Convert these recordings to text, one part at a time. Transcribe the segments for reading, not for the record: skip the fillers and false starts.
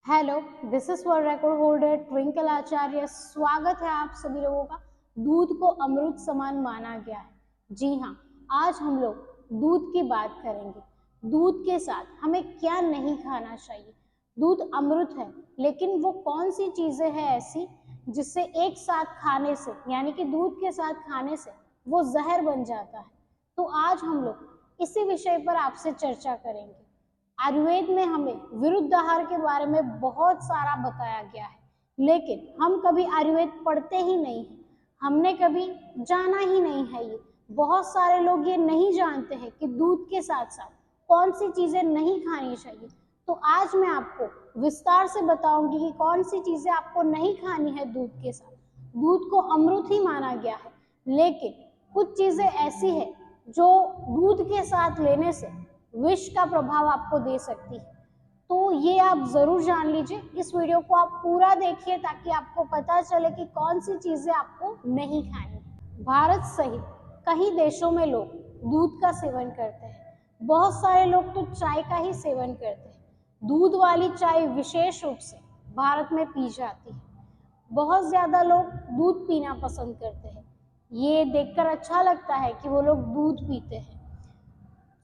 Hello, this is world record holder Twinkle Acharya. स्वागत है आप सभी लोगों का। दूध को अमृत समान माना गया है। जी हाँ, आज हम लोग दूध की बात करेंगे। दूध के साथ हमें क्या नहीं खाना चाहिए। दूध अमृत है, लेकिन वो कौन सी चीजें हैं ऐसी जिससे एक साथ खाने से, यानी कि दूध के साथ खाने से वो जहर बन जाता है। तो आज हम लोग इसी विषय पर आपसे चर्चा करेंगे। आयुर्वेद में हमें विरुद्ध आहार के बारे में बहुत सारा बताया गया है, लेकिन हम कभी आयुर्वेद पढ़ते ही नहीं हैं। हमने कभी जाना ही नहीं है। ये बहुत सारे लोग ये नहीं जानते हैं कि दूध के साथ साथ कौन सी चीजें नहीं खानी चाहिए। तो आज मैं आपको विस्तार से बताऊंगी कि कौन सी चीजें आपको नहीं खानी है दूध के साथ। दूध को अमृत ही माना गया है, लेकिन कुछ चीजें ऐसी है जो दूध के साथ लेने से विष का प्रभाव आपको दे सकती है। तो ये आप जरूर जान लीजिए। इस वीडियो को आप पूरा देखिए ताकि आपको पता चले कि कौन सी चीजें आपको नहीं खानी है। भारत सहित कई देशों में लोग दूध का सेवन करते हैं। बहुत सारे लोग तो चाय का ही सेवन करते हैं। दूध वाली चाय विशेष रूप से भारत में पी जाती है। बहुत ज्यादा लोग दूध पीना पसंद करते हैं। ये देखकर अच्छा लगता है कि वो लोग दूध पीते हैं।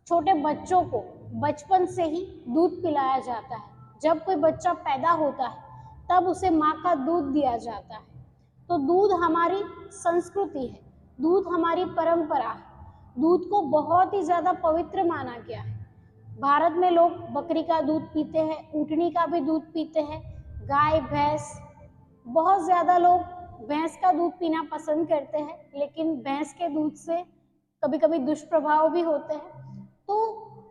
छोटे बच्चों को बचपन से ही दूध पिलाया जाता है। जब कोई बच्चा पैदा होता है तब उसे माँ का दूध दिया जाता है। तो दूध हमारी संस्कृति है, दूध हमारी परंपरा है। दूध को बहुत ही ज्यादा पवित्र माना गया है। भारत में लोग बकरी का दूध पीते हैं, ऊँटनी का भी दूध पीते हैं, गाय भैंस। बहुत ज्यादा लोग भैंस का दूध पीना पसंद करते हैं, लेकिन भैंस के दूध से कभी कभी दुष्प्रभाव भी होते हैं। तो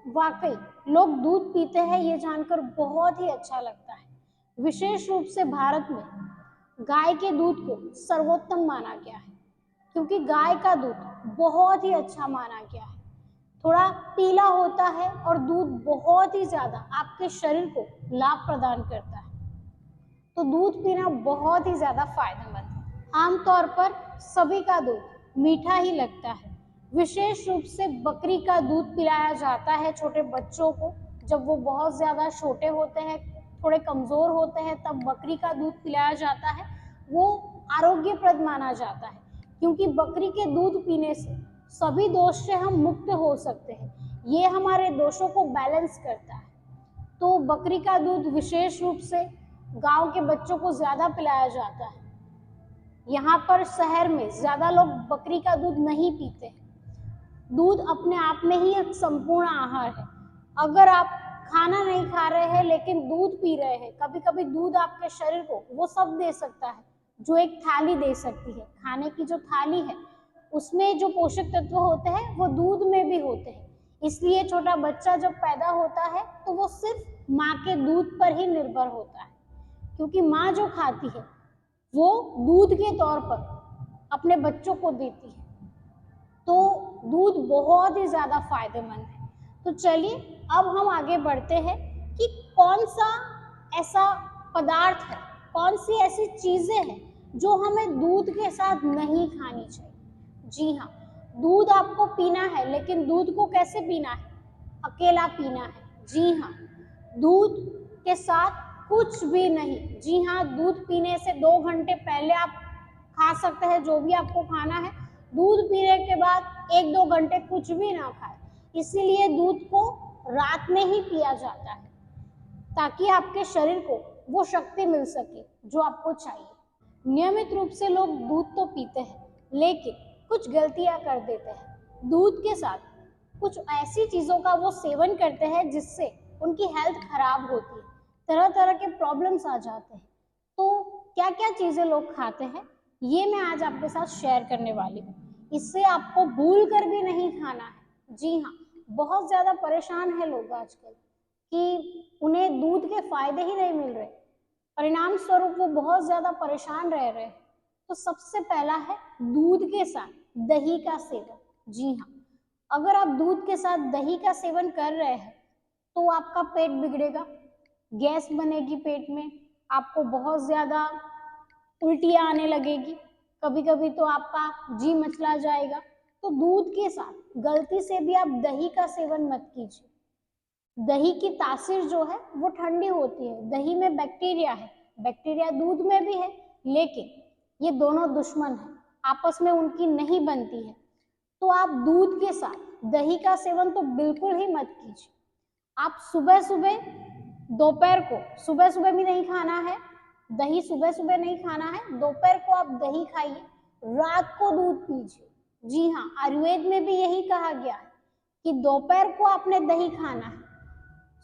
वाकई लोग दूध पीते हैं, ये जानकर बहुत ही अच्छा लगता है। विशेष रूप से भारत में गाय के दूध को सर्वोत्तम माना गया है, क्योंकि गाय का दूध बहुत ही अच्छा माना गया है। थोड़ा पीला होता है और दूध बहुत ही ज्यादा आपके शरीर को लाभ प्रदान करता है। तो दूध पीना बहुत ही ज्यादा फायदेमंद है। आमतौर पर सभी का दूध मीठा ही लगता है। विशेष रूप से बकरी का दूध पिलाया जाता है छोटे बच्चों को। जब वो बहुत ज्यादा छोटे होते हैं, थोड़े कमजोर होते हैं, तब बकरी का दूध पिलाया जाता है। वो आरोग्यप्रद माना जाता है, क्योंकि बकरी के दूध पीने से सभी दोष से हम मुक्त हो सकते हैं। ये हमारे दोषों को बैलेंस करता है। तो बकरी का दूध विशेष रूप से गांव के बच्चों को ज्यादा पिलाया जाता है। यहाँ पर शहर में ज्यादा लोग बकरी का दूध नहीं पीते। दूध अपने आप में ही एक संपूर्ण आहार है। अगर आप खाना नहीं खा रहे हैं लेकिन दूध पी रहे हैं, कभी कभी दूध आपके शरीर को वो सब दे सकता है जो एक थाली दे सकती है। खाने की जो थाली है उसमें जो पोषक तत्व होते हैं वो दूध में भी होते हैं। इसलिए छोटा बच्चा जब पैदा होता है तो वो सिर्फ माँ के दूध पर ही निर्भर होता है, क्योंकि माँ जो खाती है वो दूध के तौर पर अपने बच्चों को देती है। तो दूध बहुत ही ज्यादा फायदेमंद है। तो चलिए अब हम आगे बढ़ते हैं कि कौन सा ऐसा पदार्थ है, कौन सी ऐसी चीजें हैं जो हमें दूध के साथ नहीं खानी चाहिए। जी हाँ, दूध आपको पीना है, लेकिन दूध को कैसे पीना है? अकेला पीना है। जी हाँ, दूध के साथ कुछ भी नहीं। जी हाँ, दूध पीने से 2 घंटे पहले आप खा सकते हैं जो भी आपको खाना है। दूध पीने के बाद 1-2 घंटे कुछ भी ना खाए। इसीलिए दूध को रात में ही पिया जाता है, ताकि आपके शरीर को वो शक्ति मिल सके जो आपको चाहिए। नियमित रूप से लोग दूध तो पीते हैं, लेकिन कुछ गलतियां कर देते हैं। दूध के साथ कुछ ऐसी चीजों का वो सेवन करते हैं जिससे उनकी हेल्थ खराब होती है, तरह तरह के प्रॉब्लम्स आ जाते हैं। तो क्या क्या चीजें लोग खाते हैं, ये मैं आज आपके साथ शेयर करने वाली हूँ। इससे आपको भूल कर भी नहीं खाना है। जी हाँ, बहुत ज्यादा परेशान है लोग आजकल कि उन्हें दूध के फायदे ही नहीं मिल रहे, परिणाम स्वरूप वो बहुत ज्यादा परेशान रह रहे हैं। तो सबसे पहला है दूध के साथ दही का सेवन। जी हाँ, अगर आप दूध के साथ दही का सेवन कर रहे हैं तो आपका पेट बिगड़ेगा, गैस बनेगी पेट में, आपको बहुत ज्यादा उल्टियाँ आने लगेगी, कभी कभी तो आपका जी मचला जाएगा। तो दूध के साथ गलती से भी आप दही का सेवन मत कीजिए। दही की तासीर जो है वो ठंडी होती है। दही में बैक्टीरिया है, बैक्टीरिया दूध में भी है, लेकिन ये दोनों दुश्मन हैं, आपस में उनकी नहीं बनती है। तो आप दूध के साथ दही का सेवन तो बिल्कुल ही मत कीजिए। आप सुबह सुबह, दोपहर को, सुबह सुबह भी नहीं खाना है दही, सुबह सुबह नहीं खाना है, दोपहर को आप दही खाइए, रात को दूध पीजिए। जी हाँ, आयुर्वेद में भी यही कहा गया है कि दोपहर को आपने दही खाना है।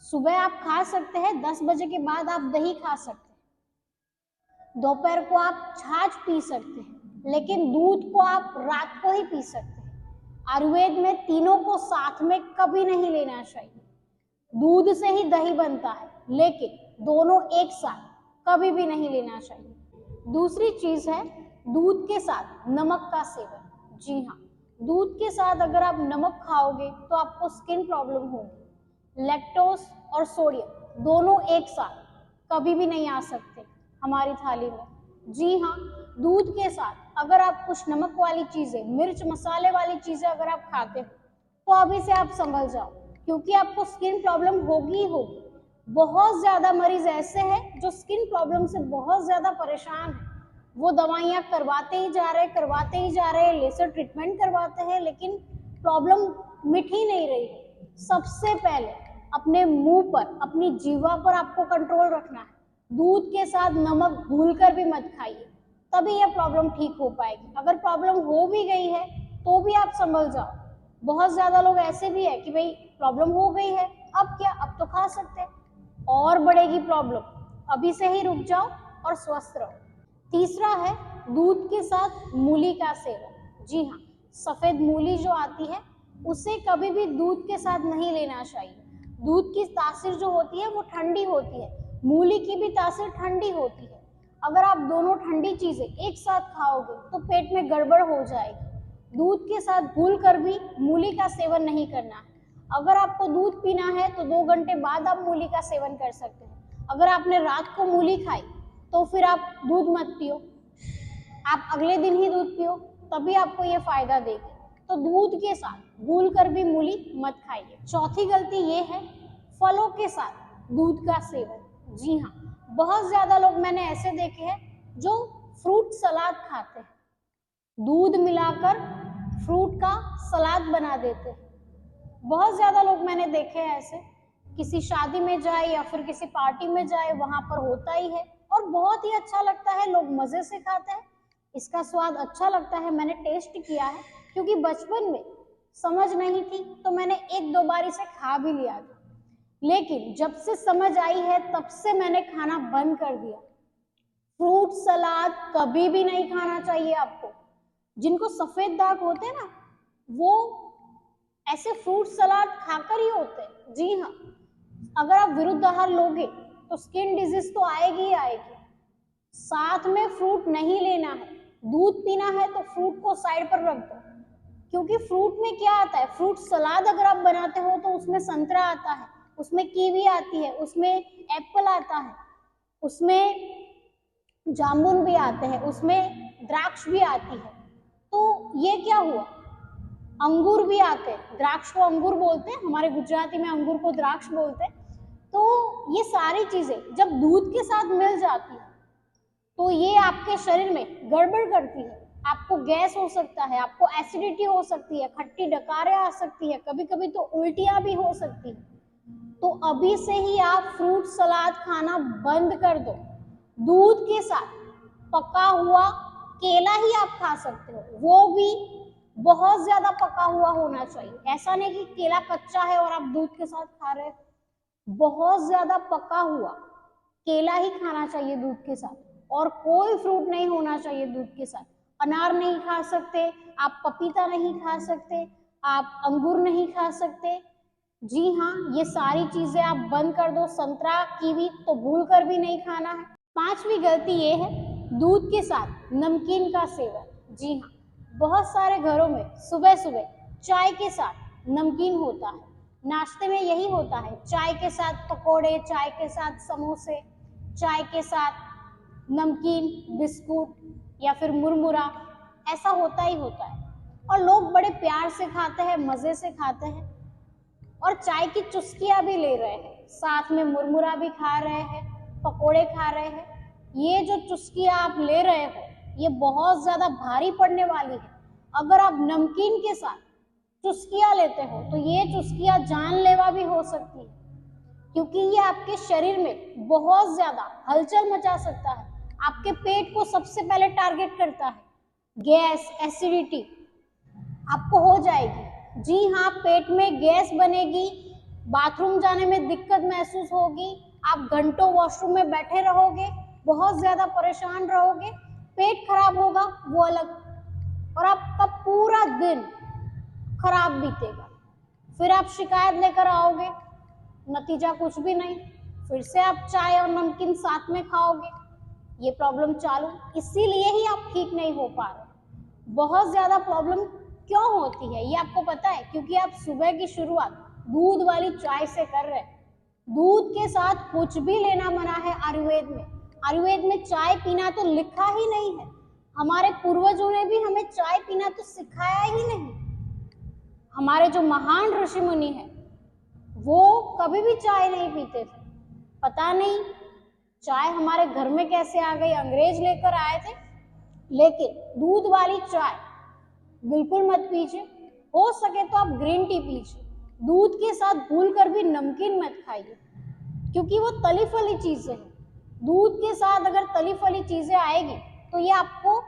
सुबह आप खा सकते हैं, 10 बजे के बाद आप दही खा सकते हैं, दोपहर को आप छाछ पी सकते हैं, लेकिन दूध को आप रात को ही पी सकते हैं। आयुर्वेद में तीनों को साथ में कभी नहीं लेना चाहिए। दूध से ही दही बनता है, लेकिन दोनों एक साथ कभी भी नहीं लेना चाहिए। दूसरी चीज है दूध के साथ नमक का सेवन। जी हाँ, दूध के साथ अगर आप नमक खाओगे तो आपको स्किन प्रॉब्लम होगी। लैक्टोज और सोडियम दोनों एक साथ कभी भी नहीं आ सकते हमारी थाली में। जी हाँ, दूध के साथ अगर आप कुछ नमक वाली चीजें, मिर्च मसाले वाली चीजें अगर आप खाते हो तो अभी से आप संभल जाओ, क्योंकि आपको स्किन प्रॉब्लम होगी ही होगी। बहुत ज्यादा मरीज ऐसे हैं जो स्किन प्रॉब्लम से बहुत ज्यादा परेशान हैं, वो दवाइयाँ करवाते ही जा रहे हैं, लेजर ट्रीटमेंट करवाते हैं, लेकिन प्रॉब्लम मिट ही नहीं रही है। सबसे पहले अपने मुंह पर, अपनी जीवा पर आपको कंट्रोल रखना है। दूध के साथ नमक भूलकर भी मत खाइए, तभी यह प्रॉब्लम ठीक हो पाएगी। अगर प्रॉब्लम हो भी गई है तो भी आप संभल जाओ। बहुत ज्यादा लोग ऐसे भी है कि भाई प्रॉब्लम हो गई है, अब क्या, अब तो खा सकते हैं, और बढ़ेगी प्रॉब्लम, अभी से ही रुक जाओ और स्वस्थ रहो। तीसरा है दूध के साथ मूली का सेवन। जी हाँ, सफेद मूली जो आती है उसे कभी भी दूध के साथ नहीं लेना चाहिए। दूध की तासीर जो होती है वो ठंडी होती है, मूली की भी तासीर ठंडी होती है। अगर आप दोनों ठंडी चीजें एक साथ खाओगे तो पेट में गड़बड़ हो जाएगी। दूध के साथ भूल कर भी मूली का सेवन नहीं करना है। अगर आपको दूध पीना है तो 2 घंटे बाद आप मूली का सेवन कर सकते हैं। अगर आपने रात को मूली खाई तो फिर आप दूध मत पियो, आप अगले दिन ही दूध पियो, तभी आपको ये फायदा देगी। तो दूध के साथ भूल कर भी मूली मत खाइए। चौथी गलती ये है फलों के साथ दूध का सेवन। जी हाँ, बहुत ज्यादा लोग मैंने ऐसे देखे हैं जो फ्रूट सलाद खाते हैं, दूध मिलाकर फ्रूट का सलाद बना देते हैं। बहुत ज्यादा लोग मैंने देखे हैं ऐसे, किसी शादी में जाए या फिर किसी पार्टी में जाए, वहां पर होता ही है और बहुत ही अच्छा लगता है, लोग मजे से खाते हैं, इसका स्वाद अच्छा लगता है। मैंने टेस्ट किया है, क्योंकि बचपन में समझ नहीं थी तो मैंने 1-2 बार इसे खा भी लिया था, लेकिन जब से समझ आई है तब से मैंने खाना बंद कर दिया। फ्रूट सलाद कभी भी नहीं खाना चाहिए आपको। जिनको सफेद दाग होते हैं ना, वो ऐसे फ्रूट सलाद खाकर ही होते हैं। जी हाँ, अगर आप विरुद्ध आहार लोगे तो स्किन डिजीज तो आएगी ही आएगी। साथ में फ्रूट नहीं लेना है, दूध पीना है तो फ्रूट को साइड पर रख दो, क्योंकि फ्रूट में क्या आता है, फ्रूट सलाद अगर आप बनाते हो तो उसमें संतरा आता है, उसमें कीवी आती है, उसमें एप्पल आता है, उसमें जामुन भी आते हैं, उसमें द्राक्ष भी आती है। तो ये क्या हुआ, अंगूर भी आते हैं, द्राक्ष को अंगूर बोलते हैं, हमारे गुजराती में अंगूर को द्राक्ष बोलते हैं। तो ये सारी चीजें जब दूध के साथ मिल जाती है तो ये आपके शरीर में गड़बड़ करती है, आपको गैस हो सकता है, आपको एसिडिटी हो सकती है, खट्टी डकारें आ सकती है, कभी कभी तो उल्टियां भी हो सकती है। तो अभी से ही आप फ्रूट सलाद खाना बंद कर दो। दूध के साथ पका हुआ केला ही आप खा सकते हो, वो भी बहुत ज्यादा पका हुआ होना चाहिए। ऐसा नहीं कि केला कच्चा है और आप दूध के साथ खा रहे हो, बहुत ज्यादा पका हुआ केला ही खाना चाहिए दूध के साथ, और कोई फ्रूट नहीं होना चाहिए दूध के साथ। अनार नहीं खा सकते आप, पपीता नहीं खा सकते आप, अंगूर नहीं खा सकते। जी हाँ, ये सारी चीजें आप बंद कर दो। संतरा, कीवी तो भूल कर भी नहीं खाना है। पांचवी गलती ये है दूध के साथ नमकीन का सेवन। जी हाँ, बहुत सारे घरों में सुबह सुबह चाय के साथ नमकीन होता है, नाश्ते में यही होता है, चाय के साथ पकोड़े, चाय के साथ समोसे, चाय के साथ नमकीन, बिस्कुट या फिर मुरमुरा, ऐसा होता ही होता है। और लोग बड़े प्यार से खाते हैं, मजे से खाते हैं, और चाय की चुस्कियां भी ले रहे हैं, साथ में मुरमुरा भी खा रहे हैं, पकोड़े खा रहे हैं। ये जो चुस्कियां आप ले रहे हो ये बहुत ज्यादा भारी पड़ने वाली है। अगर आप नमकीन के साथ चुस्कियां लेते हो तो ये चुस्कियां जानलेवा भी हो सकती है, क्योंकि ये आपके शरीर में बहुत ज्यादा हलचल मचा सकता है। आपके पेट को सबसे पहले टारगेट करता है। गैस, एसिडिटी आपको हो जाएगी। जी हाँ, पेट में गैस बनेगी, बाथरूम जाने में दिक्कत महसूस होगी, आप घंटों वॉशरूम में बैठे रहोगे, बहुत ज्यादा परेशान रहोगे, पेट खराब होगा वो अलग, और आपका पूरा दिन खराब बीतेगा। फिर आप शिकायत लेकर आओगे, नतीजा कुछ भी नहीं, फिर से आप चाय और नमकीन साथ में खाओगे, ये प्रॉब्लम चालू। इसीलिए ही आप ठीक नहीं हो पा रहे। बहुत ज्यादा प्रॉब्लम क्यों होती है ये आपको पता है? क्योंकि आप सुबह की शुरुआत दूध वाली चाय से कर रहे हैं। दूध के साथ कुछ भी लेना मना है आयुर्वेद में। आयुर्वेद में चाय पीना तो लिखा ही नहीं है। हमारे पूर्वजों ने भी हमें चाय पीना तो सिखाया ही नहीं। हमारे जो महान ऋषि मुनि हैं वो कभी भी चाय नहीं पीते थे। पता नहीं चाय हमारे घर में कैसे आ गई, अंग्रेज लेकर आए थे। लेकिन दूध वाली चाय बिल्कुल मत पीजिए। हो सके तो आप ग्रीन टी पीजिए। दूध के साथ भूल कर भी नमकीन मत खाइए, क्योंकि वो तली फली चीजें हैं। दूध के साथ अगर तली फली चीजें आएगी तो ये आपको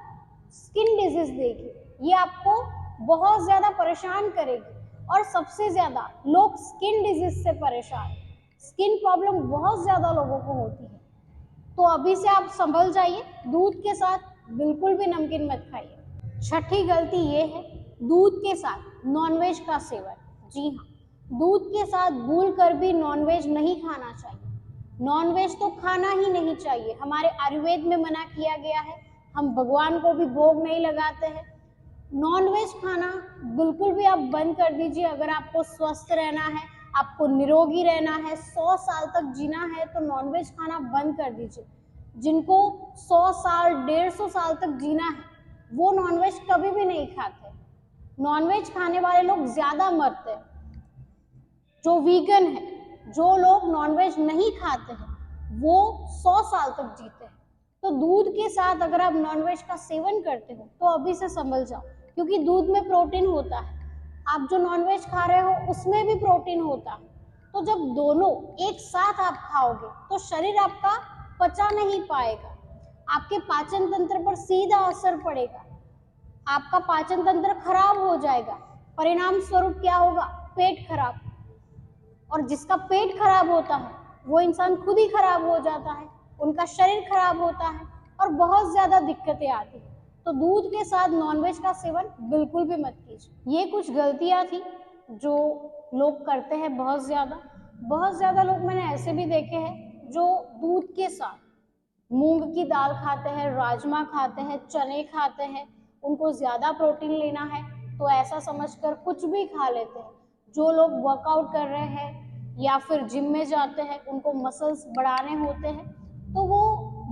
स्किन डिजीज देगी, ये आपको बहुत ज्यादा परेशान करेगी। और सबसे ज्यादा लोग स्किन डिजीज से परेशान, स्किन प्रॉब्लम बहुत ज्यादा लोगों को होती है। तो अभी से आप संभल जाइए, दूध के साथ बिल्कुल भी नमकीन मत खाइए। छठी गलती ये है दूध के साथ नॉनवेज का सेवन। जी हाँ, दूध के साथ भूल कर भी नॉनवेज नहीं खाना चाहिए। नॉनवेज तो खाना ही नहीं चाहिए, हमारे आयुर्वेद में मना किया गया है। हम भगवान को भी भोग नहीं लगाते हैं। नॉनवेज खाना बिल्कुल भी आप बंद कर दीजिए। अगर आपको स्वस्थ रहना है, आपको निरोगी रहना है, 100 साल तक जीना है तो नॉनवेज खाना बंद कर दीजिए। जिनको 100 साल 150 साल तक जीना है वो नॉनवेज कभी भी नहीं खाते। नॉनवेज खाने वाले लोग ज्यादा मरते हैं। जो वीगन है, जो लोग नॉनवेज नहीं खाते हैं वो 100 साल तक जीते हैं। तो दूध के साथ अगर आप नॉनवेज का सेवन करते हो तो अभी से संभल जाओ, क्योंकि दूध में प्रोटीन होता है। आप जो नॉनवेज खा रहे हो उसमें भी प्रोटीन होता है। तो जब दोनों एक साथ आप खाओगे तो शरीर आपका पचा नहीं पाएगा, आपके पाचन तंत्र पर सीधा असर पड़ेगा, आपका पाचन तंत्र खराब हो जाएगा। परिणाम स्वरूप क्या होगा? पेट खराब। और जिसका पेट खराब होता है वो इंसान खुद ही खराब हो जाता है, उनका शरीर खराब होता है और बहुत ज्यादा दिक्कतें आती है। तो दूध के साथ नॉनवेज का सेवन बिल्कुल भी मत कीजिए। ये कुछ गलतियां थी जो लोग करते हैं बहुत ज्यादा लोग मैंने ऐसे भी देखे हैं जो दूध के साथ मूंग की दाल खाते हैं, राजमा खाते हैं, चने खाते हैं। उनको ज्यादा प्रोटीन लेना है तो ऐसा समझकर कुछ भी खा लेते हैं। जो लोग वर्कआउट कर रहे हैं या फिर जिम में जाते हैं, उनको मसल्स बढ़ाने होते हैं, तो वो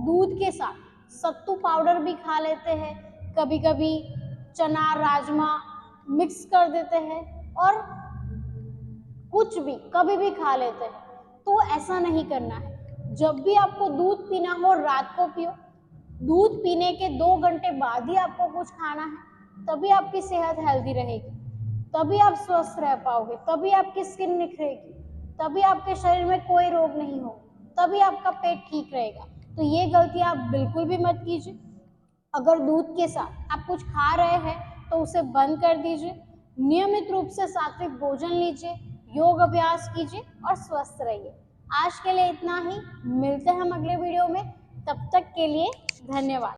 दूध के साथ सत्तू पाउडर भी खा लेते हैं, कभी कभी चना राजमा मिक्स कर देते हैं और कुछ भी कभी भी खा लेते हैं। तो ऐसा नहीं करना है। जब भी आपको दूध पीना हो रात को पियो। दूध पीने के 2 घंटे बाद ही आपको कुछ खाना है, तभी आपकी सेहत हेल्दी रहेगी, तभी आप स्वस्थ रह पाओगे, तभी आपकी स्किन निखरेगी, तभी आपके शरीर में कोई रोग नहीं हो, तभी आपका पेट ठीक रहेगा। तो ये गलती आप बिल्कुल भी मत कीजिए। अगर दूध के साथ आप कुछ खा रहे हैं तो उसे बंद कर दीजिए। नियमित रूप से सात्विक भोजन लीजिए, योग अभ्यास कीजिए और स्वस्थ रहिए। आज के लिए इतना ही, मिलते हैं हम अगले वीडियो में। तब तक के लिए धन्यवाद।